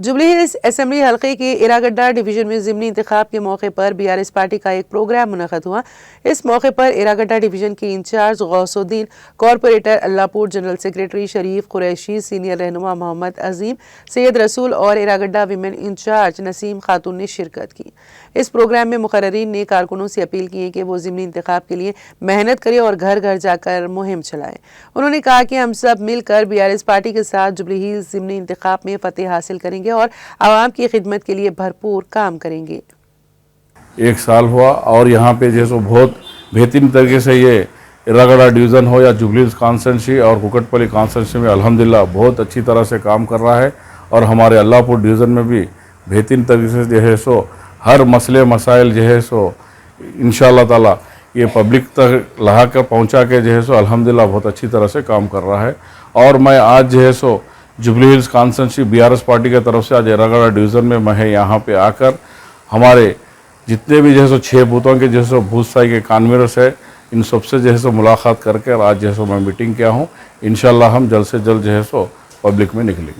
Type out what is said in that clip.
Jubilee hills assembly हल्के के इरागड्डा division में ज़िमनी इंतखाब के मौके पर बीआरएस पार्टी का एक प्रोग्राम मुनक़द हुआ। इस मौके पर इरागड्डा डिवीजन के incharge Gousuddin, corporator Allahpur, general secretary Sharif Qureshi, senior रहनुमा मोहम्मद अजीम, सैयद रसूल और इरागड्डा विमेन इंचार्ज नसीम खातून ने शिरकत की। इस प्रोग्राम में मुकर्ररीन ने कारकुनों से अपील की है कि वो ज़िमनी इंतखाब के लिए मेहनत करें और घर घर जाकर मुहिम चलाएं। उन्होंने कहा कि हम सब मिलकर बीआरएस पार्टी के साथ जुबली हिल्स ज़िमनी इंतखाब में फतेह हासिल करेंगे और आवाम की खिदमत के लिए भरपूर काम करेंगे। एक साल हुआ और यहाँ पे जैसे बहुत बेहतरीन तरीके से ये इरागड्डा डिवीज़न हो या जुबली हिल्स कॉन्स्टिट्यूंसी और कुकटपल्ली कॉन्स्टिट्यूंसी में अल्हम्दुलिल्लाह बहुत अच्छी तरह से काम कर रहा है। और हमारे अल्लाहपुर डिवीज़न में भी बेहतरीन तरीके से जो है सो हर मसले मसाइल जो है सो इंशाअल्लाह ताला ये पब्लिक तक ला कर पहुँचा के जो है सो अल्हम्दुलिल्लाह बहुत अच्छी तरह से काम कर रहा है। और मैं आज जो है सो जुबली हिल्स कॉन्स्टिट्यूंसी बीआरएस पार्टी की तरफ से आज इरागड्डा डिवीज़न में मैं यहाँ पे आकर हमारे जितने भी जो है सो 6 बूथों के जो है सो बूथ साई के कॉन्वीनर्स है इन सबसे जो है सो मुलाकात करके आज जो है सो मैं मीटिंग किया हूँ। इंशाअल्लाह हम जल्द से जल्द जो है सो पब्लिक में निकलेंगे।